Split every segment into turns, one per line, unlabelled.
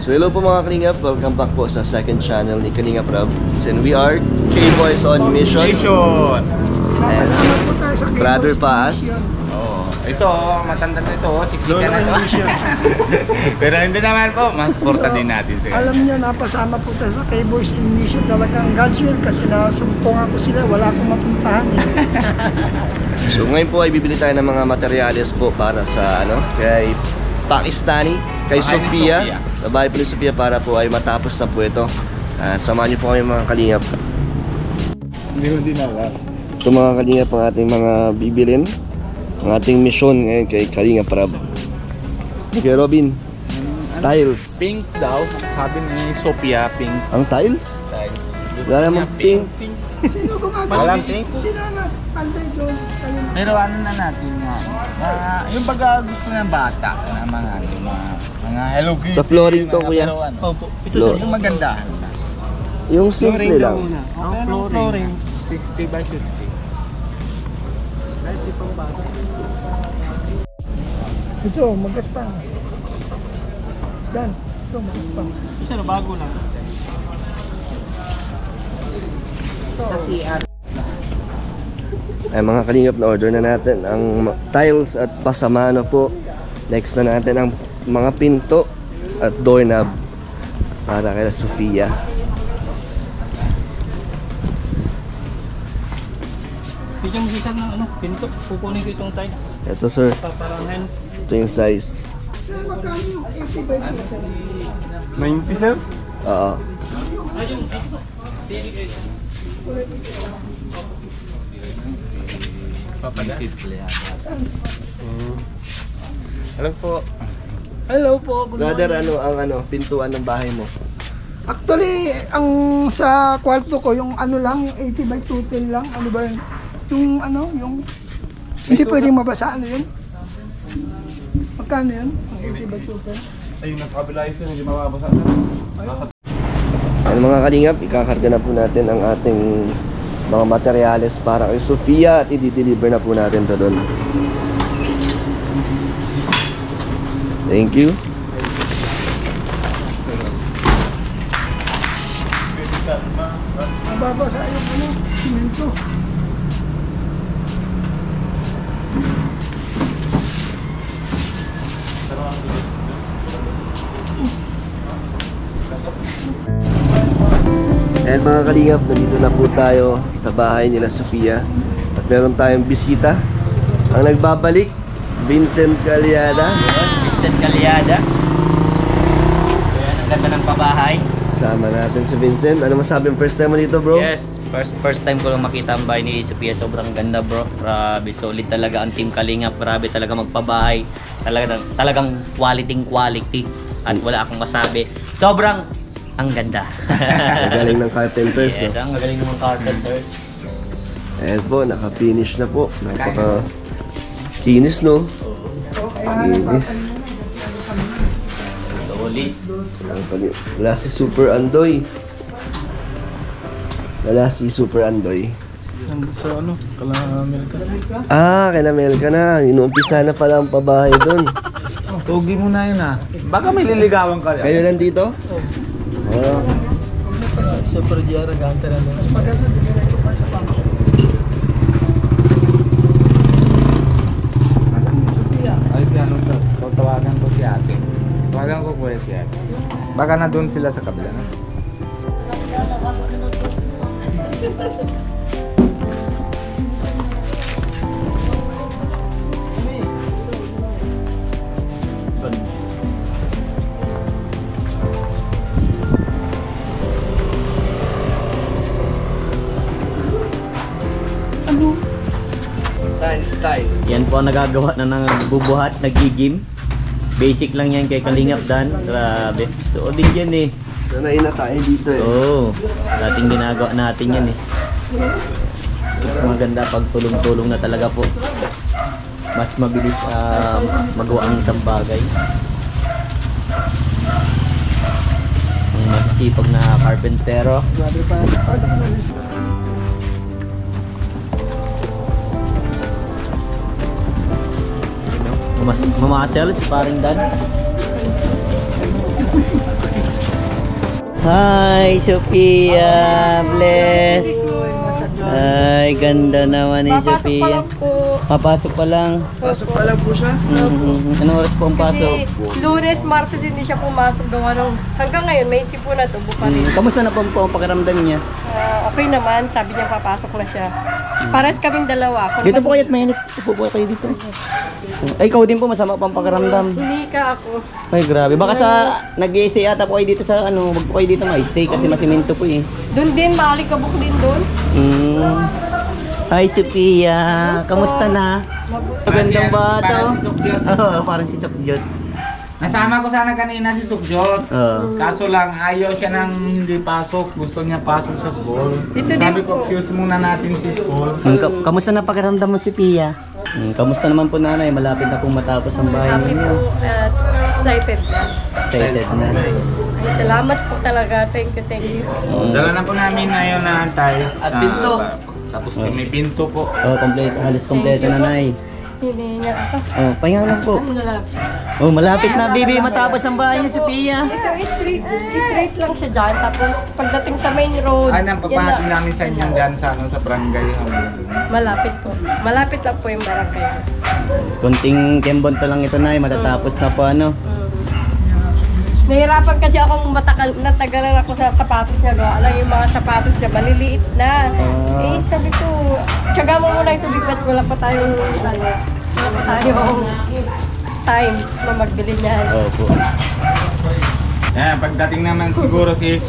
So hello po mga Kalingap, welcome back po sa second channel ni Kalingap Rob. And we are K-Boys on Mission. And Brother Paas.
Oh, ito, matanda na ito, 60 ka na ito. Pero hindi naman po, masuporta din natin sila.
Alam niyo, napasama po tayo sa K-Boys in Mission. Talagang God's will kasi nasumpungan ko sila, wala akong mapuntahan.
So ngayon po ay bibili tayo ng mga materyales po para sa kay Pakistani, kay Sofia. Sa bahay po ni Sofia para po ay matapos na po ito. At samahan niyo po kami mga Kalingap.
Hindi mo din alam.
Ito mga Kalingap ang ating mga bibilin. Ang ating mission ngayon kay Kalingap Rob. Okay Robin, tiles.
Pink daw, sabi ni Sofia, pink.
Ang tiles?
Tiles.
Wala namang pink.
Sino gumagawa?
Walang pink?
Sino na? Panday doon.
Pero ano na natin nga, yung baga gusto ng bata na mga Hello Kitty.
Sa flooring to, kuya.
Opo, ito
Floor.
yung maganda.
Yung simple lang.
Flooring, 60 by 60. Kahit ipang bata.
Ito, magaspang. Yan. Ito, magaspang.
Isa na bago lang.
Ay mga Kalingap, na order na natin ang tiles at pasamano po. Next na natin ang mga pinto at doorknob para kay Sofia.
Isang sisar ng pinto, pupunin ko itong tile.
Ito sir,
Paparangan.
ito yung size.
Magkano yung 80 by
90 sir?
Oo.
Ayun,
Papansit yan. Hello po.
Hello po. Good
Brother,
morning.
ang pintuan ng bahay mo?
Actually, ang sa kwarto ko, yung lang, yung 80 by 210 lang. Ano ba yun? Yung hindi pwedeng mabasa. Ano yun? Magkano yun? Ang 80 by 210?
Ayun, nasa kabila yun, hindi mababasa.
Ayun mga Kalingap, ikakarga na po natin ang ating mga materyales para kay Sofia at i-deliver na po natin to doon. Thank you.
Mababasa yung simento.
And mga Kalingap, nandito na po tayo sa bahay nila Sofia. At meron tayong bisita. Ang nagbabalik, Vincent Calyada.
Vincent Calyada. Ayan, ang ganda ng pabahay.
Kasama natin si Vincent. Ano masabi yung first time mo dito, bro?
Yes, first time ko lang makita ang bahay ni Sofia. Sobrang ganda bro. Grabe, solid talaga ang team Kalingap. Grabe talaga magpabahay. Talagang quality. At wala akong masabi. Sobrang ang ganda.
Ang galing ng carpenters.
Yes, ang galing ng mga carpenters.
Ayan po, naka-finish na po. Napaka-kinis, no? Kinis.
Solid.
Wala si Super Andoy.
Nandun sa Kalamel ka.
Ah, kinamel ka na. Inuumpisa na pala ang pabahay doon.
Tugi mo na yun Baka may liligawan ka.
Kayo nandito? Oo.
Super Jera ganta na doon.
Ay, si ano sir. Tawagan ko si ate. Tawagan ko po si ate. Baka na doon sila sa kabila na.
Tiles.
Yan po ang nagagawa na ng bubuhat, nag-gym. Basic lang yan kay Kalingap Dan. Grabe. So din yan eh.
Sanay na tayo dito eh.
Oo. Dating ginagawa natin yan eh. Mas maganda pag tulong-tulong na talaga po. Mas mabilis magawa ang isang bagay. Ang masisipag na carpentero. Mas mamasel si paring Dan. Hi, Sophia. Bless. Ay, ganda naman ni Sophia. Papasok pa lang.
Pasok pa lang po siya.
Anong oras po ang pasok?
Kasi Lunes, Martes hindi siya pumasok doon. Hanggang ngayon, may sipo na to, buka rin.
Kamusta na po ang pakiramdam niya?
Okay naman, sabi niya papasok na siya. Pares kaming dalawa.
Dito po kayo't mainit. Upo po kayo dito. Ay, ikaw din po masama pang pakiramdam.
Hinika ako.
Ay, grabe. Baka sa nag-i-stay ata po kayo dito sa ano, wag po kayo dito ma-stay kasi masimento po eh.
Doon din, maalikabok din doon.
Hi, Sophia. Kamusta na? Magandang bata.
Parang si Sukjot.
Oo, parang si Sukjot.
Nasama ko sana kanina si Sukjot.
Oo.
Kaso lang, ayaw siya nang hindi pasok. Gusto niya pasok sa school.
Dito
Sabi
din
ko,
po.
excuse muna natin si school.
Kamusta na pakiramdam mo si Pia? Kamusta naman po nanay? Malapit na pong matapos ang bahay
Happy
ninyo.
po at excited na.
Excited na.
Ay, salamat po talaga. Thank you, thank you.
Dala na po namin ngayon na tiles.
At pinto.
Tapos may pinto po.
Oh, kompleto. Halos kompleto na nay.
Hinihinga ako.
Oh, pahinga lang po.
Ano lang.
Oh, malapit na bibi matapos ang bahay ni Sophia.
Ito, straight lang siya dyan. Tapos pagdating sa main road,
Ay, nang
yan
papahati
na.
namin sa inyo dyan sa, ano, sa barangay.
Malapit po. Malapit lang po yung barangay.
Kunting kembonto lang ito nay, matatapos na po ano.
Nahirapan kasi akong natagalan ako sa sapatos niya. Gawa lang yung mga sapatos niya, maliliit na.
Ah.
Sabi ko, tiyaga mo muna yung tubig at wala pa tayong, wala pa tayong time na magbili niyan.
Opo.
Pagdating naman siguro si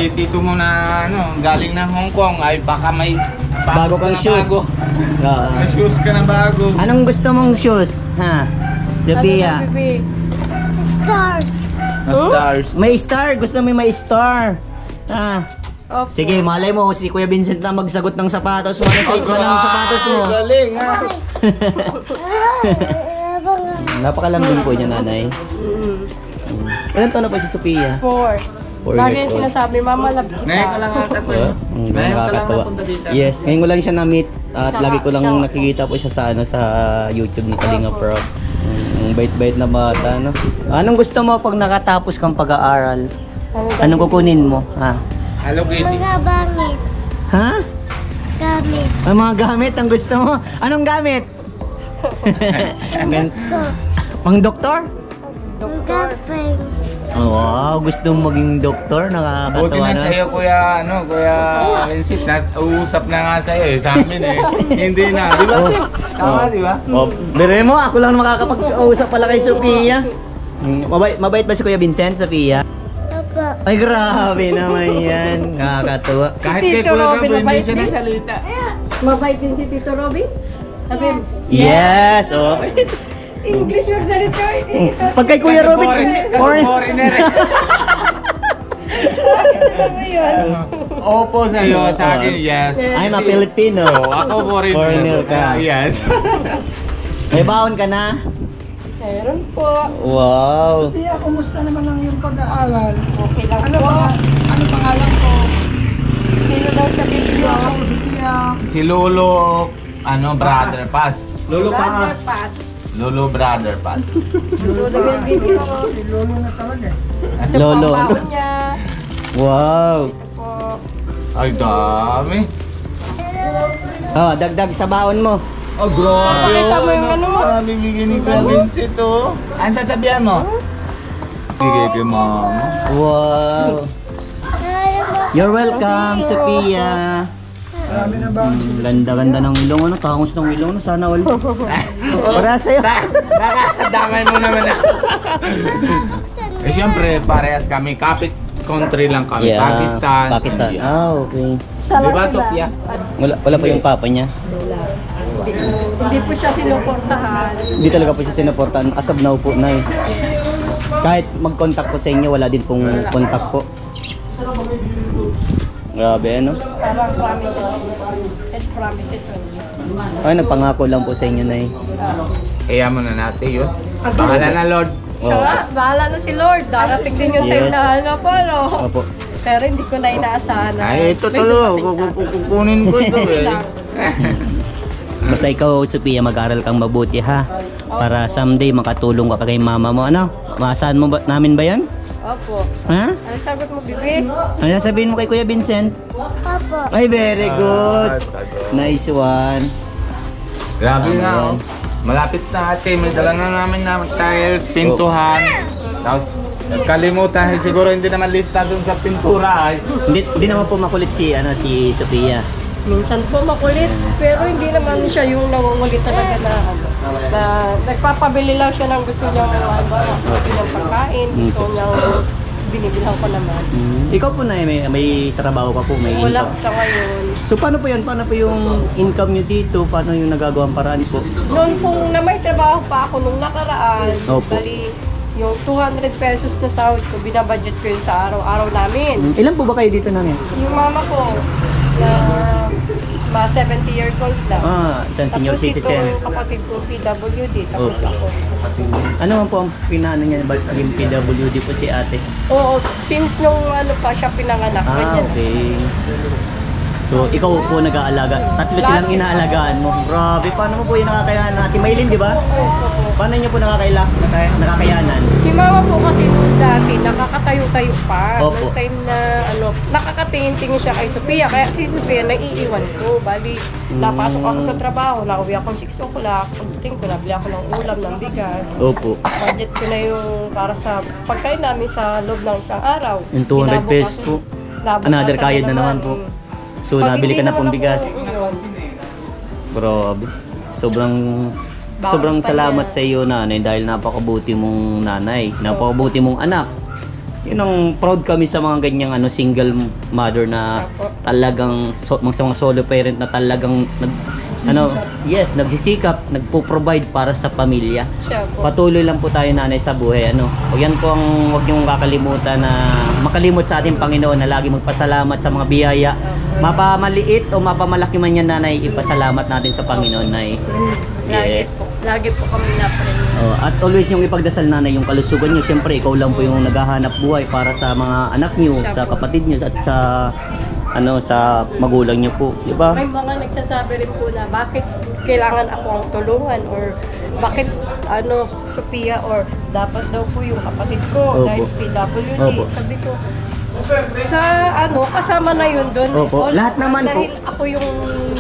tito mo na ano, galing ng Hong Kong ay baka may
Bago kang
na
shoes.
bago.
Ah.
May shoes ka na bago.
Anong gusto mong shoes? Ha? Sophia.
Ano, baby?
Na stars.
May star. Gusto mo may star. Ah.
Opo.
Sige, malay mo si Kuya Vincent na magsagot ng sapatos mo. Ano size ba ng sapatos mo?
Galing ha.
Napakalambing po niya, nanay. Ilan taon na po si Sophia?
4.
4
Lagi
years
yung
old.
sinasabi, mama love kita.
Ngayon ka lang ata po. Ngayon ka lang
Nakakatawa.
napunta dito.
Yes, ngayon ko lang siya na-meet at
Siya
lagi
nga,
ko lang
siya nga.
nakikita po siya sa ano sa YouTube ni Kalinga Pro. Ang bait-bait na bata, no? Anong gusto mo pag nakatapos kang pag-aaral? Anong kukunin mo? Ha?
Hello, Kitty.
Mga bangit.
Ha?
Gamit.
Ang mga gamit ang gusto mo? Anong gamit?
Ko.
Pang doktor?
Ang gapeng.
Oh, wow, gusto mong maging doktor? Nakakatawa
Buti na
na.
sa'yo, Kuya Vincent. Uusap na nga sa'yo eh, sa amin eh. Hindi na. Di ba? Tama, di ba?
Oh, bire mo, ako lang makakapag-usap pala kay Sophia. Mabait ba si Kuya Vincent, Sophia?
Opo.
Ay, grabe naman yan. Nakakatuwa.
Kahit
Si
kay
Tito
Kuya
Robin,
Gabo, hindi
mabait
siya
din.
nagsalita.
Mabait din si Tito Robin? Sabi,
Yes! Oh.
English yung salita.
Pag kay Kuya Robin,
Foreigner eh.
Ano yun?
Opo sa'yo, sa akin, yes.
I'm a
Kasi-
Filipino.
Oo, ako
Foreigner
foreigner.
ka.
Yes.
May baon ka na?
Meron po.
Wow.
Pia, kumusta naman ang iyong pag-aaral?
Okay lang
Ano
po.
ano pangalan ko?
Sino daw siya bibigyan?
Ako si Pia.
Si Lolo, Brother Pass. Lolo
Brother
Pass.
Pass.
Lolo Brother Pass.
Lolo ng video.
Si Lolo na talaga eh.
Lolo.
Ito po ang baon niya.
Wow.
Po.
Ay, dami.
Oh, dagdag sa baon mo.
Oh, grabe.
Pakita mo yung ano mo.
Ang bibigyan ni Kuya Vincent, oh. Ano sasabihan mo? Bigay kay mama.
Wow. You're welcome, Sophia.
Marami na ba?
Ganda-ganda ng ilong, ano? Tangos ng ilong, ano? Sana all. Para sa'yo.
Baka damay mo naman ako. Eh, siyempre, parehas kami. Kapit country lang kami. Pakistan.
Pakistan.
India.
Ah, okay.
Siya lang
Diba,
sila.
Sophia?
Wala pa yung papa niya.
Hindi po siya sinuportahan.
Hindi talaga po siya sinuportahan. As of now po, Nay. Kahit mag-contact po sa inyo, wala din pong contact po. Grabe, ano?
Parang promises. Yes, promises.
Ay, nagpangako lang po sa inyo, Nay.
Kaya mo na natin yun. Bahala na, Lord.
Siya nga, bahala na si Lord. Darating din yung time
Yes.
na ano po, no?
Opo.
Pero hindi ko na inaasahan na.
Ay, ito
may
tulo.
dumating sa akin.
Kukunin ko ito eh.
Lang.
Basta ikaw, Sophia, mag-aral kang mabuti, ha? Para someday makatulong ka kay mama mo, ano? Maasahan mo ba, namin ba yan?
Opo.
Ha?
Ano sagot mo, Bibi?
Ano sabihin mo kay Kuya Vincent?
Opo.
Ay, very good. Nice one.
Grabe
Ano
nga,
yan?
oh. Malapit na ate, may dala na namin na tiles, pintuhan. Tapos, kalimutan, siguro hindi naman lista dun sa pintura ay.
Hindi naman po makulit si Sophia.
Minsan po makulit, pero hindi naman siya yung nangungulit talaga na nagpapabili lang siya ng gusto niya ng pagkain, gusto niyang binibilhan ko naman.
Ikaw po na may trabaho ka po, may
Wala
income.
sa ngayon.
So paano po yan? Paano po yung income nyo dito? Paano yung nagagawang paraan po?
Noon pong na may trabaho pa ako nung nakaraan,
Opo.
bali yung 200 pesos na sahod ko, binabudget ko yun sa araw-araw namin.
Ilan po ba kayo dito namin?
Yung mama ko, na mga 70 years old na.
Isang senior
Tapos
citizen.
itong kapatid ko, PWD, tapos ako.
Ano man po ang pinaano niya? Yung PWD po si ate?
Oo, since nung ano pa siya pinanganak, ganyan.
Okay. So, ikaw po nag-aalaga. Tatlo
Lahat
silang
sila.
inaalagaan mo. Grabe, paano mo po yung nakakayanan natin? Maylin, di ba? Paano niyo po nakakayanan?
Si mama po kasi noon dati, nakakatayo-tayo pa.
Opo.
Noong time na, nakakatingin-tingin siya kay Sophia. Kaya si Sophia, naiiwan ko. Bali, napasok ako sa trabaho, nauwi ako 6 o'clock. Pagdating ko, nabili ako ng ulam, ng bigas.
Opo.
Budget ko na yung para sa pagkain namin sa loob ng isang araw.
Yung 200 pesos po. Another kayod na naman po. So, nabili ka na pong bigas. Grabe. Sobrang salamat sa iyo, nanay, dahil napakabuti mong nanay, napakabuti mong anak. Yun ang proud kami sa mga ganyang single mother na talagang sa mga solo parent na talagang nagsisikap, nagpo-provide para sa pamilya.
Siya po.
Patuloy lang po tayo, nanay, sa buhay. Yan po ang huwag niyong kakalimutan na makalimot sa ating Panginoon na lagi magpasalamat sa mga biyaya. Mapamaliit o mapamalaki man yan, nanay, ipasalamat natin sa Panginoon, nay. Yes.
Lagi po kami na-friend.
At always yung ipagdasal, nanay, yung kalusugan niyo. Siyempre, ikaw lang po yung naghahanap buhay para sa mga anak niyo, sa kapatid niyo, at sa magulang niyo po, di ba?
May mga nagsasabi rin po na bakit kailangan ako ang tulungan or bakit Sophia or dapat daw po yung kapatid ko dahil PWD.
Opo.
Sabi ko, kasama na yun doon.
Opo. Lahat naman po.
Dahil ako yung,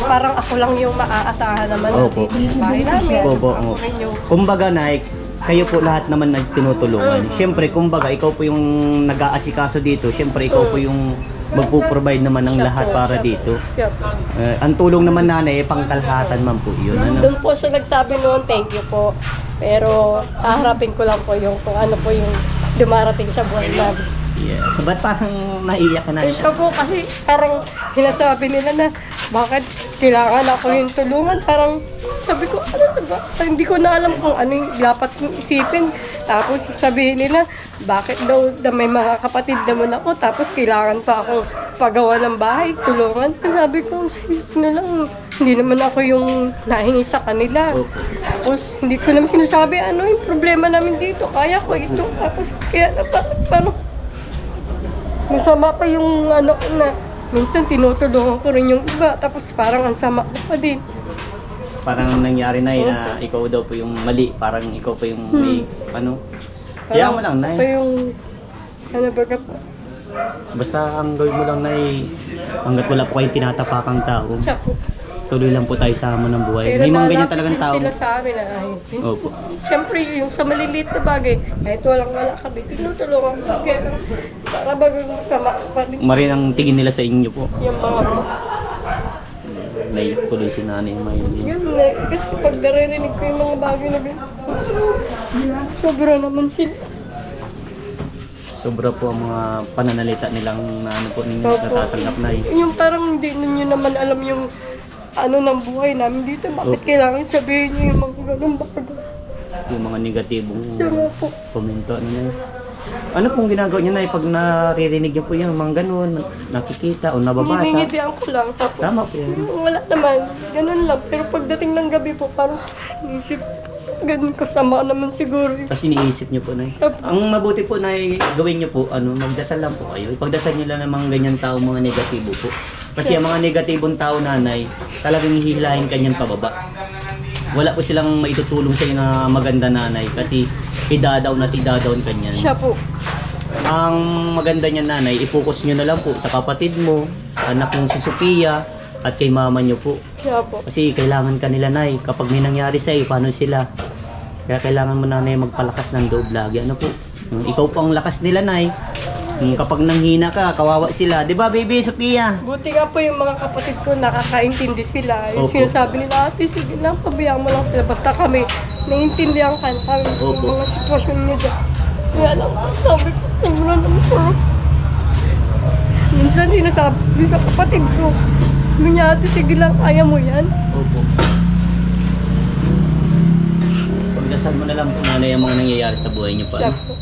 parang ako lang yung maaasahan naman
Opo.
dito sa bahay namin.
Opo.
Ako rin yung
Kumbaga, nay, kayo po lahat naman nagtinutulungan. Siyempre, kumbaga, ikaw po yung nag-aasikaso dito. Siyempre, ikaw po yung magpo-provide naman ng lahat para dito. Ang tulong naman, nanay, pangkalahatan man po yun.
Doon po siya nagsabi noon, thank you po. Pero haharapin ko lang po yung kung ano po yung dumarating sa buhay namin.
Yeah. Ba't parang naiiyak ka na?
Eh, siya po kasi parang sinasabi nila na bakit kailangan ako yung tulungan. Parang sabi ko, ano ba? Hindi ko na alam kung ano yung dapat kong isipin. Tapos sabihin nila, bakit daw may mga kapatid naman ako tapos kailangan pa akong pagawa ng bahay, tulungan. Sabi ko, hindi naman ako yung nahingi sa kanila. Tapos hindi ko naman sinasabi, ano yung problema namin dito, kaya ko ito. Tapos kaya paano? Masama pa yung na minsan tinutulungan ko rin yung iba, tapos parang ang sama ko pa din.
Parang nangyari na ikaw daw po yung mali, parang ikaw po yung may kaya mo lang, nay.
Ito yung baga po.
Basta ang gawin mo lang, nay, hanggat wala po kayong tinatapakang tao,
Siya po.
tuloy lang po tayo sa hamon ng buhay.
Pero
May mga ganyan
nalapit
talagang
din
tao.
sila sa amin na
Opo.
siyempre yung sa maliliit na bagay, kahit wala kami, tinutulungan ko. Kaya para bagang masama pa rin
Marin ang tingin nila sa inyo po.
yung mga po.
Naiyak tuloy si nanay Maylin.
Yun, kasi pag naririnig ko yung mga bagay na sobra naman sila.
Sobra po ang mga pananalita nilang ninyo natatanggap na
Yung parang hindi ninyo naman alam yung ng buhay namin dito. Bakit kailangan sabihin niyo yung mga ganun bagay?
Yung mga negatibong
Siya nga po.
komento. Ano pong ginagawa niyo, nay, pag naririnig niyo po yung mga ganun, nakikita o nababasa?
Ngingitian ko lang. Tapos
Tama po yan.
wala naman. Ganun lang. Pero pagdating ng gabi po, parang isip, ganun kasama naman siguro.
Kasi iniisip niyo po, nay. Ang mabuti po, nay, gawin niyo po, magdasal lang po kayo. Ipagdasal niyo lang ng mga ganyan tao, mga negatibo po. Kasi ang mga negatibong tao, nanay, talagang hihilahin kanyang pababa. Wala po silang maitutulong sa iyo na maganda, nanay, kasi idadaw kanyan.
Siya po.
Ang maganda niyan nanay, i-focus nyo na lang po sa kapatid mo, sa anak mong si Sophia, at kay mama nyo po.
Kaya po.
Kasi kailangan ka nila nay, kapag may nangyari sa'yo, paano sila? Kaya kailangan mo nanay magpalakas ng loob lagi. Ano po? Ikaw po ang lakas nila nay. Kapag nanghina ka, kawawa sila. Di ba baby Sophia?
Buti nga po yung mga kapatid ko, nakakaintindi sila. Yung
Opo.
sinasabi nila, ate, sige lang, pabayaan mo lang sila. Basta kami, naiintindihan ka kami
Opo.
yung mga sitwasyon niya dyan. Kaya lang, sabi ko, wala naman po. Minsan sinasabi sa kapatid ko, sabi niya, ate, sige lang, kaya mo yan.
Opo. Pagdasal mo na lang po nanay ang mga nangyayari sa buhay niyo pa.
Siya
Ano?
po.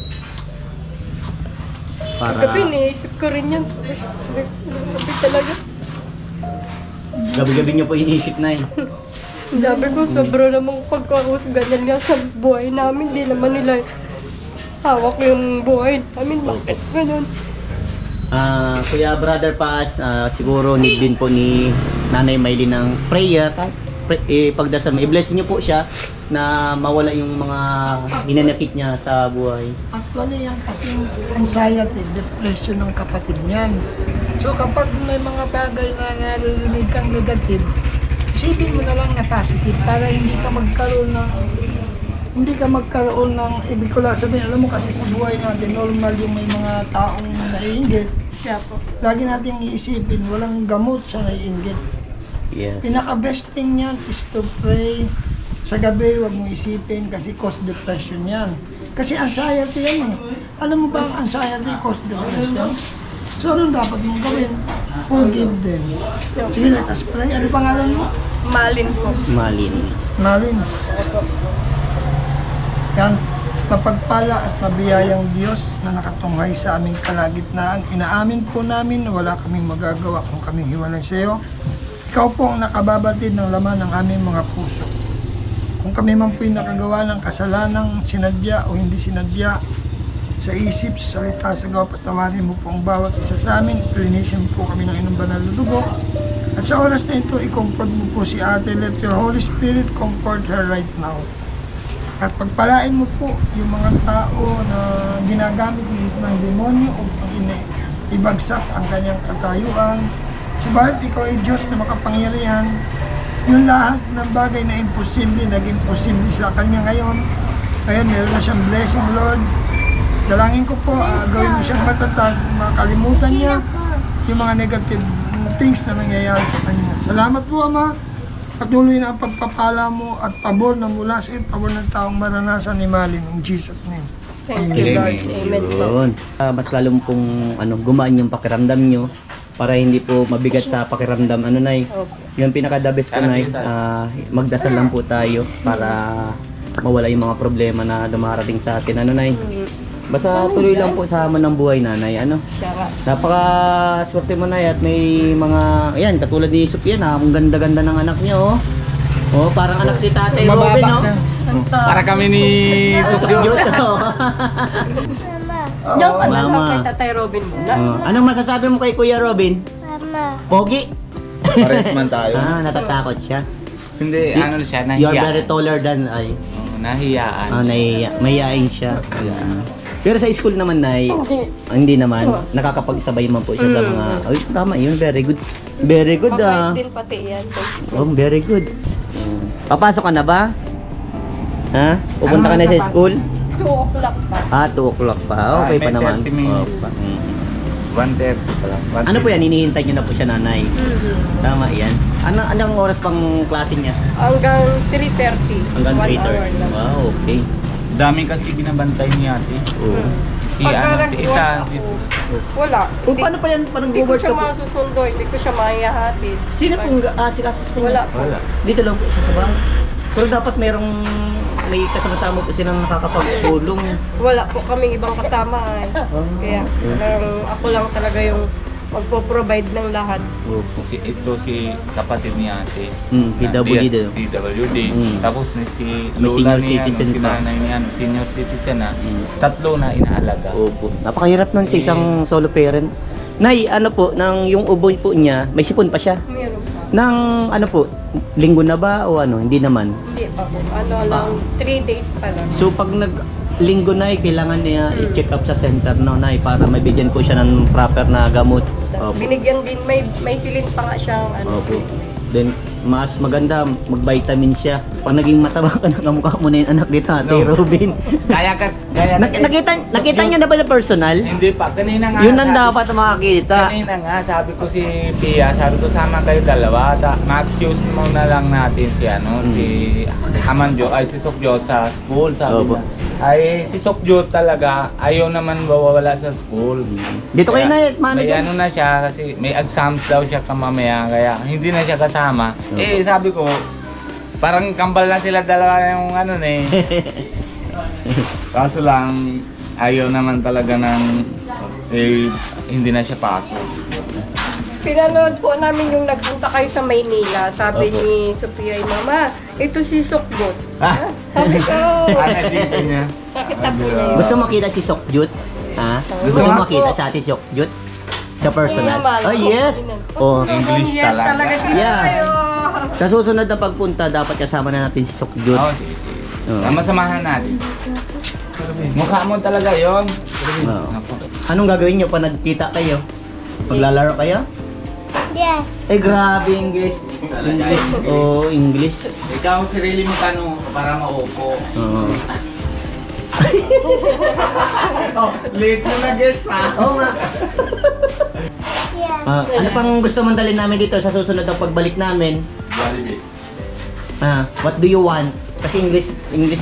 Para
Gabi, naisip ko rin yun. Gabi talaga.
gabi-gabi niyo po iniisip na eh.
Sabi ko, sobra namang pagkahusgahan nga sa buhay namin. Di naman nila hawak yung buhay namin. Bakit ganun?
Kuya Brother Paz, siguro need din po ni Nanay Maylin ng prayer. Pagdasal mo, i-bless niyo po siya na mawala yung mga hinanakit niya sa buhay.
Actually, yan kasi anxiety, depression ng kapatid niyan. So kapag may mga bagay na naririnig kang negative, isipin mo na lang na positive para hindi ka magkaroon ng ibig ko lang sabihin. Alam mo kasi sa buhay natin, normal yung may mga taong naiinggit.
Siya po.
Lagi nating iisipin, walang gamot sa naiinggit.
Yes.
Pinaka-best thing yan is to pray. Sa gabi, huwag mong isipin kasi cause depression yan. Kasi anxiety yan eh. Alam mo ba ang anxiety cause depression? So, anong dapat mong gawin? Forgive them. Sige, let us pray. Ano pangalan mo?
Malin po.
Malin.
Malin. Yan, mapagpala at mabiyayang Diyos na nakatunghay sa aming kalagitnaan. Inaamin po namin na wala kaming magagawa kung kaming hiwalay sa iyo. Ikaw po ang nakababatid ng laman ng aming mga puso. Kung kami man po'y nakagawa ng kasalanang sinadya o hindi sinadya, sa isip, sa salita, sa gawa, patawarin mo po ang bawat isa sa amin. Linisin po kami ng inyong banal na dugo. At sa oras na ito, i-comfort mo po si ate. Let your Holy Spirit comfort her right now. At pagpalain mo po yung mga tao na ginagamit ng demonyo upang ibagsak ang kanyang katayuan. Subalit ikaw ay Diyos na makapangyarihan. Yung lahat ng bagay na imposible, naging posible sa kanya ngayon. Ngayon, meron na siyang blessing, Lord. Dalangin ko po, gawin mo siyang matatag, makalimutan niya yung mga negative things na nangyayari sa kanya. Salamat po, Ama. Patuloy na ang pagpapala mo at pabor na mula sa iyo, pabor ng taong maranasan ni Malin. In Jesus' name.
Thank you, Lord. Amen po.
Yun. Mas lalong pong gumaan yung pakiramdam nyo para hindi po mabigat sa pakiramdam. Ano nay? Yung pinaka-the best po nay, magdasal lang po tayo para mawala yung mga problema na dumarating sa atin. Ano nay? Basta tuloy lang po sa hamon ng buhay nanay. Ano? Napaka swerte mo nay at may mga, ayan, katulad ni Sophia na ang ganda-ganda ng anak niya oh. Oh, parang anak si Tatay Robin oh.
Para kami ni Sugyo.
Diyan ka na lang
Mama.
kay Tatay Robin muna.
Anong masasabi mo kay Kuya Robin?
Mama.
Pogi?
Pares man tayo.
Natatakot siya.
Hindi, ano siya,
You are very
nahiyaan.
taller than I.
Nahiyaan.
Mahihain siya. Pero sa school naman nay, hindi naman. Nakakapag-sabay man po siya sa mga, ay tama yun, very good. Very good
Mabait din pati yan.
Oh, very good. Papasok ka na ba? Ha? Pupunta ka na sa school?
2 o'clock pa.
2 o'clock pa. Okay pa
May
naman.
30 minutes.
Oh, pa.
1:30 pa lang.
Ano po yan? Hinihintay niyo na po siya nanay. Tama yan. Anong oras pang klase niya?
Hanggang 3:30.
Hanggang
1 hour
3:30.
lang.
Wow, okay.
Dami kasi binabantay niya ate.
Oo.
Si ano, si isa.
Wala.
Kung paano pa yan? Parang
Hindi ko
go-work
siya
ka po.
masusundo, hindi ko siya maihahatid.
Sino pong asikaso sa
Wala
kanya?
po.
Wala.
Dito lang po siya sa bahay. Pero dapat merong may kasama-sama po silang nakakapagtulong.
Wala po kaming ibang kasama. Kaya parang ako lang talaga yung magpo-provide ng lahat.
Ito si kapatid ni ate.
PWD daw.
PWD.
May
Tapos si
senior
lola niya,
citizen
si
pa.
nanay niya, senior citizen na. Tatlo na inaalaga.
Opo. Napakahirap nun sa isang solo parent. Nay, ano po, nang yung ubo po niya, may sipon pa siya.
Meron pa.
Nang ano po, linggo na ba o ano? Hindi naman.
Hindi pa po. Ano lang, 3 days pa lang.
So pag linggo na kailangan niya i-check up sa center no na para mabigyan ko siya ng proper na gamot. Opo.
Binigyan din, may silin pa nga siyang ano.
Opo. Then mas maganda mag-vitamin siya. Pag naging mataba ka na kamukha mo na yung anak dito, Ate Robin.
Kaya
Nakita niyo na ba na personal?
Hindi pa, kanina nga.
Yun ang dapat makakita.
Kanina nga, sabi ko si Pia, sabi ko sama kayo dalawa. Max-use mo na lang natin si si Amanjo, ay si Sokjo sa school, sabi
Opo.
na. Ay si Sokjo talaga, ayaw naman mawawala sa school.
Dito kayo na,
May
manager.
ano na siya, kasi may exams daw siya kamamaya, kaya hindi na siya kasama. Eh sabi ko, parang kambal na sila dalawa yung ano na eh. Kaso lang, ayaw naman talaga ng, hindi na siya pasok.
Pinanood po namin yung nagpunta kayo sa Maynila. Sabi ni Sophia ay, Mama, ito si Sokbot.
Ah?
Sabi ko,
Dito niya.
nakita po niya yun.
Gusto makita si Sokjut? Ha? Gusto
Gusto
makita
po.
sa ating Sokjut? Sa personal?
Yeah,
Oh, yes! Oh.
English
Yes,
talaga.
talaga dito
Yeah.
tayo.
Sa susunod na pagpunta, dapat kasama na natin si Sokjut.
Oo, sige, sige.
Oo.
Sama-samahan natin. Mukha mo talaga yon.
Oo. Anong gagawin nyo pa nagkita kayo? Maglalaro kayo?
Yes.
Eh, grabe English. English. Oh, English.
Ikaw sarili mo tanong para maupo.
Oo.
Oh, late mo na guys ha.
Oo nga.
Yes.
Ano pang gusto mong dalhin namin dito sa susunod na pagbalik namin?
Jollibee.
What do you want? Kasi English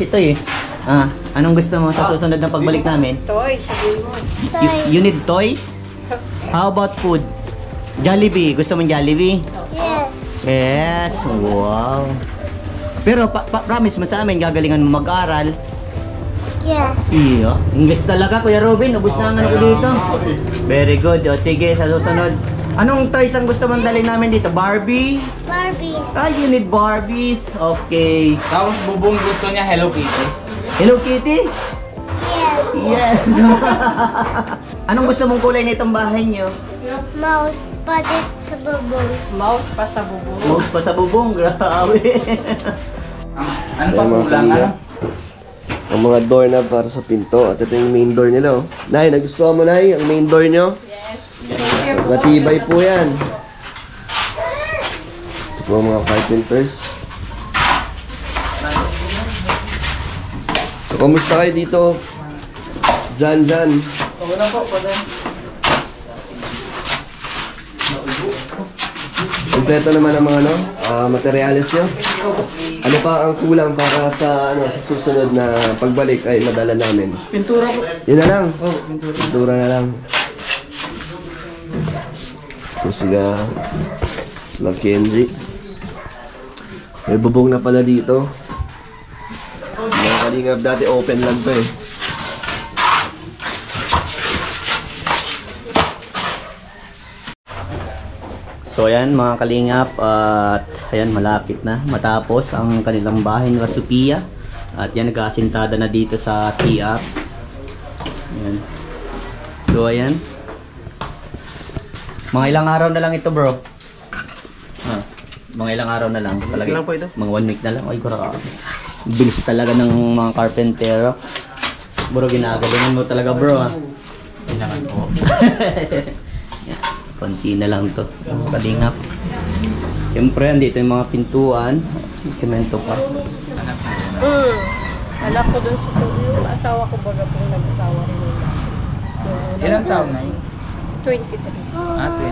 ito eh. Anong gusto mo sa susunod na pagbalik namin?
Toy, sabihin mo.
You need toys? How about food? Jollibee. Gusto mong Jollibee?
Yes.
Yes. Wow. Pero promise mo sa amin, gagalingan mo mag-aral.
Yes.
Iya. English talaga, Kuya Robin. Ubus na ang ano ko dito. Very good. O sige, sa susunod. Anong toys ang gusto mong dalhin namin dito? Barbie?
Barbies.
You need Barbies. Okay.
Tapos bubong gusto niya Hello Kitty.
Hello Kitty?
Yes.
Yes. Anong gusto mong kulay nitong bahay niyo?
Mouse padded sa bubong.
Mouse pa sa bubong.
Mouse pa sa bubong. Grabe.
Ano pa
Ay, mga
kulang
kuya.
ano?
Ang mga doorknob para sa pinto. At ito yung main door nila. Oh. Nay, nagustuhan mo, Nay? Ang main door nyo?
Yes.
Matibay po yan. Ito po mga carpenters. So, kumusta kayo dito? Jan. Kompleto naman ang mga materyales nyo. Ano pa ang kulang para sa sa susunod na pagbalik ay madala namin?
Pintura po.
Yun na lang. Pintura na lang. Ito sila Kenji. May bubong na pala dito. Mga kalingap dati open lang to eh.
So ayan mga kalingap at ayan malapit na matapos ang kanilang bahay ni Sophia. At yan nagkasintada na dito sa TR. Ayan. So ayan. Mga ilang araw na lang ito bro. Mga ilang araw na lang. Talaga,
Ilan po ito?
Mga 1 week na lang. Ay grabe. Bilis talaga ng mga carpentero. Bro ginagalingan mo talaga bro ha.
Kailangan po.
Yan. Konti na lang to. Kalingap. Siyempre, andito yung mga pintuan. Semento pa.
Anak ko dun sa yung asawa ko baga po nag-asawa rin yun.
Ilang taon na yun?
23.
Ate.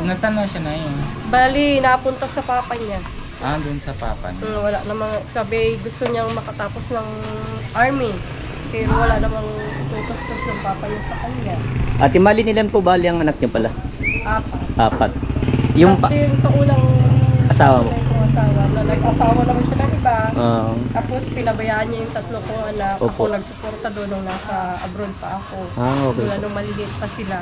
Nasaan na siya na yun?
Bali, napunta sa papa niya.
Doon sa papa niya.
Wala namang, sabi gusto niyang makatapos ng army. Pero wala namang tutos-tos ng papa niya sa kanya.
Ate Mali, nilan po bali ang anak niyo pala?
Apat.
4. Yung
Tapos yung sa unang
Asawa mo?
Nag-asawa naman siya ng iba.
Ah,
Tapos pinabayaan niya yung 3 kong anak.
Opo.
Ako nagsuporta doon nung nasa abroad pa ako.
okay.
Mula nung maliliit pa sila.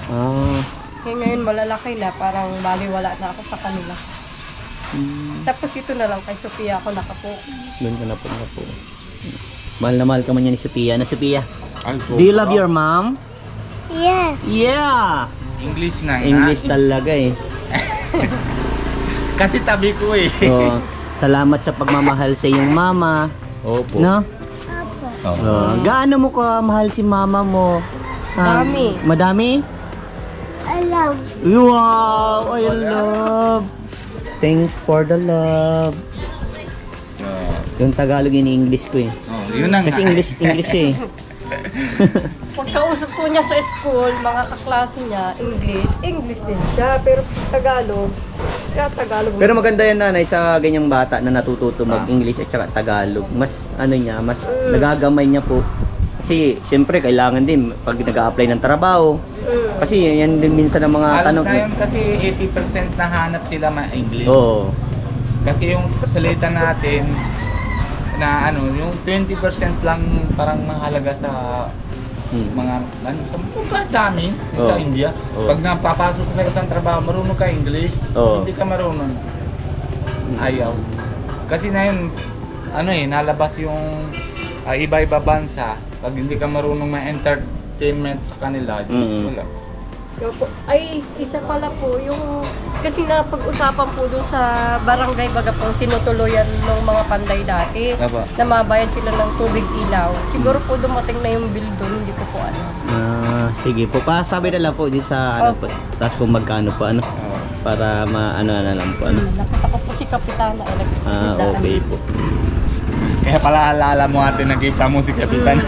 Ngayon malalaki na, parang baliwala na ako sa kanila. Tapos ito na lang kay Sophia ako nakapokus.
Doon ka na po. Mahal na mahal ka man yan ni Sophia. Sophia,
Ay,
do you love your mom?
Yes.
Yeah!
English na.
English talaga eh.
Kasi tabi ko eh.
So, salamat sa pagmamahal sa iyong mama.
Opo.
No? Gaano mo ka mahal si mama mo?
Dami.
Madami?
I love.
Wow! I love. Thanks for the love. Yung Tagalog yun English ko eh.
Yun na nga.
Kasi English eh.
Pagkausap ko niya sa school, mga kaklase niya, English din siya. Pero Tagalog, Tagalog.
Pero maganda yan nanay sa ganyang bata na natututo mag-English at saka Tagalog. Mas mas nagagamay niya po. Kasi siyempre kailangan din pag nag-a-apply ng trabaho. Kasi yan din minsan ang mga
Halos
tanong.
na yun kasi 80% nahanap sila ma-English.
Oo.
Kasi yung salita natin na yung 20% lang parang mahalaga sa mga kahit sa amin, sa India. Pag napapasok ka sa isang trabaho, marunong ka English, hindi ka marunong. Ayaw. Kasi na yun, nalabas yung iba-iba bansa, pag hindi ka marunong ma-entertainment sa kanila, wala.
Ay, isa pala po, yung kasi napag-usapan po doon sa barangay baga pong tinutuloyan ng mga panday dati. Na mabayad sila ng tubig ilaw. Siguro po dumating na yung bill doon, hindi ko po alam.
Sige po, pasabi na lang po din sa tapos kung magkano po para na lang po
Nakita ko po si Kapitana.
Okay po.
Kaya pala alala mo natin nakita mo si Kapitan.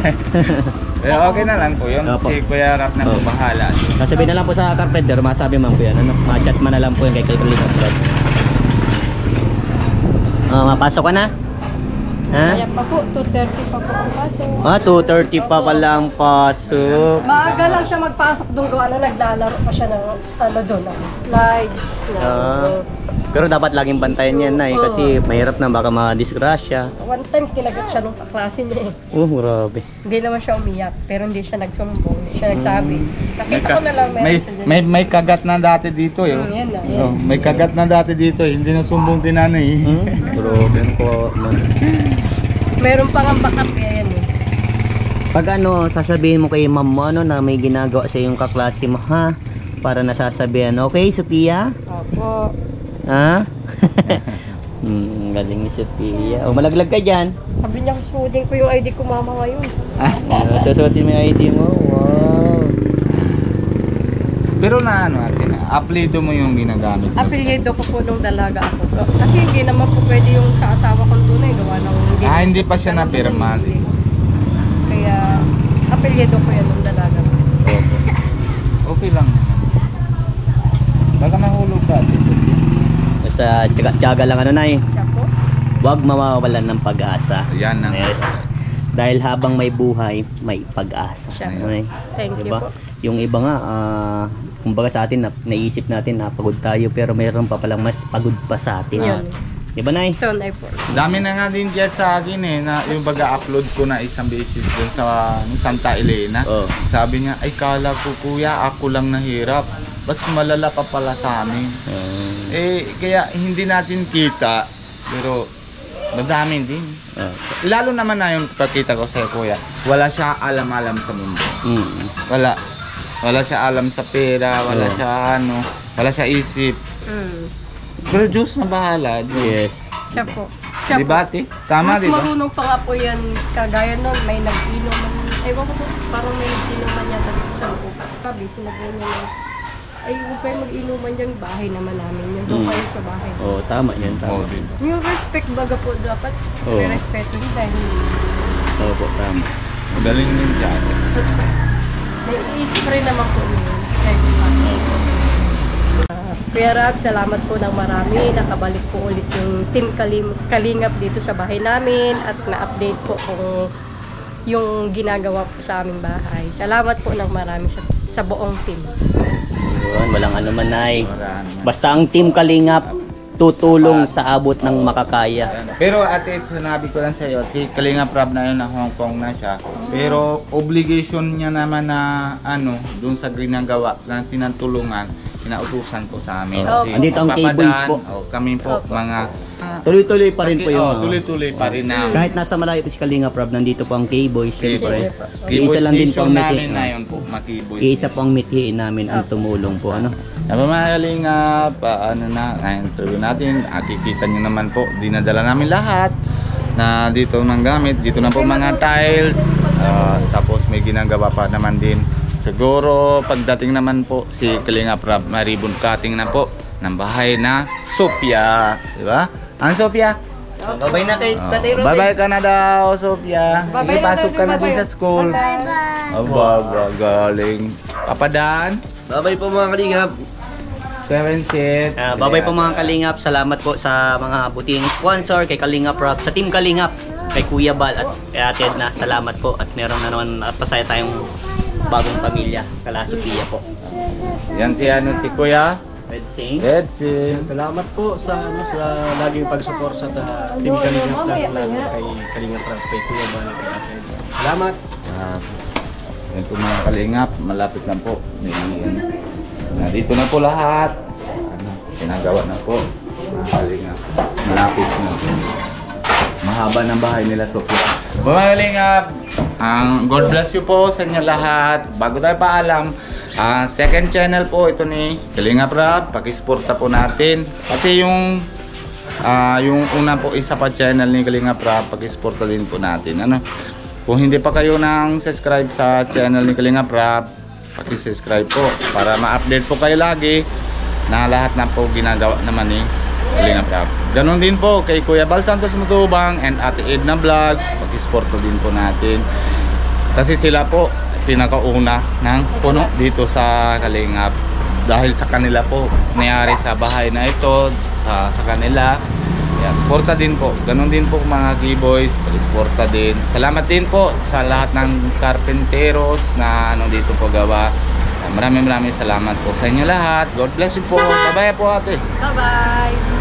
Okay na lang po yun. Si Kuya Rap na po bahala.
Sasabihin na lang po sa carpenter, masabi man po yan. Ma-chat man na lang po yung kay Kalkaling Upload. Mapasok ka na?
Kaya pa po, 2:30 pa po ang pasok.
2:30 pa pala ang pasok.
Maaga lang siya magpasok doon kung naglalaro pa siya ng doon, ng slides.
Pero dapat laging bantayan yan na kasi mahirap na baka ma-disgrasya.
One time kinagat siya nung kaklase niya
Grabe.
Hindi naman siya umiyak, pero hindi siya nagsumbong, hindi siya nagsabi. Nakita ko na lang
may kagat na dati dito
yan na, yan.
May kagat na dati dito hindi na sumbong din
Grabe po man.
Meron pa nga backup yan
Pag sasabihin mo kay ma'am mo na may ginagawa sa iyong kaklase mo para nasasabihan, okay Sophia?
Opo.
Galing ni Sophia. Malaglag ka dyan.
Sabi niya, susuotin ko yung ID ko mama ngayon.
Susuotin mo yung ID mo? Wow.
Pero apelyido mo yung ginagamit mo.
Apelyido ko po nung dalaga ako. Kasi hindi naman po pwede yung sa asawa kong tunay. Gawa ng
hindi pa siya napirma.
Kaya, apelyido ko yan nung dalaga ko.
Okay lang. Baka mahulog ka.
Basta tiyaga lang
Siya po.
Huwag mawawalan ng pag-asa.
Yan ang
Dahil habang may buhay, may pag-asa.
Siya po. Thank you po.
Yung iba nga, kumbaga sa atin, naisip natin na pagod tayo pero mayroon pa palang mas pagod pa sa atin.
Yun.
Diba, Nay?
Ito, Nay po.
Dami na nga din dyan sa akin na yung baga-upload ko na isang beses dun sa Santa Elena. Sabi niya, ay kala ko kuya, ako lang nahirap. Mas malala pa pala sa amin. Kaya hindi natin kita, pero madami din. Lalo naman na yung pakita ko sa kuya, wala siya alam-alam sa mundo. Wala siya alam sa pera, wala siya wala siya isip. Pero Diyos na bahala.
Yes.
Siya po.
Diba, ate? Tama,
mas
diba?
marunong pa nga po yan. Kagaya nun, may nag-inuman. Ewan ko po, parang may nag-inuman yata dito sa loob. Sabi, sinabi niya na, ay, huwag kayo mag-inuman yung bahay naman namin. Yung doon kayo sa bahay.
Tama yan. Tama.
Yung respect baga po dapat. May respeto din dahil
Opo, tama.
Magaling din siya.
naiisip rin naman po niyo. Kuya Rab, salamat po ng marami. Nakabalik po ulit yung Team Kalingap dito sa bahay namin at na-update po kung yung ginagawa po sa aming bahay. Salamat po ng marami sa buong team.
Walang ano man, Nay. Basta ang Team Kalingap tutulong sa abot ng makakaya.
Pero ate, sinabi ko lang sa iyo, si Kalingap Rab na yun na Hong Kong na siya. Pero obligation niya naman na dun sa ginagawa na tinutulungan, pinautusan po sa amin.
Andito ang K-Boys po.
Kami po mga
Tuloy-tuloy pa rin po yung
tuloy-tuloy pa rin na.
kahit nasa malayo si Kalingap Rab, nandito po ang K-Boys. Siyempre.
K-Boys
Isa lang din po ang
namin na
mithiin.
yun po, K-Boys.
Isa po ang mithiin namin ang tumulong po.
Mga Kalingap, interview natin, kikita nyo naman po, dinadala namin lahat na dito ng gamit. Dito na po mga tiles. Tapos may ginagawa pa naman din. Siguro pagdating naman po si Kalingap Rab, may ribbon cutting na po ng bahay na Sophia. Diba? Ang Sophia?
Babay na kay Tatay Ruben.
Bye-bye ka na daw, Sophia. Sige,
Bye-bye na,
pasok ka na din sa school.
Bye-bye.
Aba, galing. Papadaan.
Bye-bye po mga kalingap.
7 set.
Babay po mga Kalingap. Salamat po sa mga buting sponsor kay Kalingap Rob, sa Team Kalingap, kay Kuya Bal at kay Ate Edna. Salamat po at meron na naman at pasaya tayong bagong pamilya, Kala Sofia po.
Yan si ano si Kuya.
Red Sing.
Edsin.
Salamat po sa laging pag-support sa Team Kalingap lalo kay Kalingap Rab, kay Kuya Bal, kay Ate Edna. Salamat.
Yan po mga Kalingap, malapit na po. Dito na po lahat. Ginagawa na po. Mga Kalingap, malapit na. Mahaba ng bahay nila Sophia. Mga Kalingap, God bless you po sa inyo lahat. Bago tayo paalam, second channel po ito ni Kalingap Rab. Pakisuporta po natin. Pati yung una po isa pa channel ni Kalingap Rab, pakisuporta din po natin. Kung hindi pa kayo nang subscribe sa channel ni Kalingap Rab, paki-subscribe po para ma-update po kayo lagi na lahat na po ginagawa naman ni Kalingap Rab. Ganon din po kay Kuya Bal Santos Matubang and Ate Edna Vlogs, paki-support din po natin. Kasi sila po pinakauna ng puno dito sa Kalingap. Dahil sa kanila po nangyari sa bahay na ito, sa kanila. Kaya suporta din po. Ganon din po mga K-Boys, pag-suporta din. Salamat din po sa lahat ng karpenteros na dito po gawa. Maraming salamat po sa inyo lahat. God bless you po. Bye-bye po ate.
Bye-bye!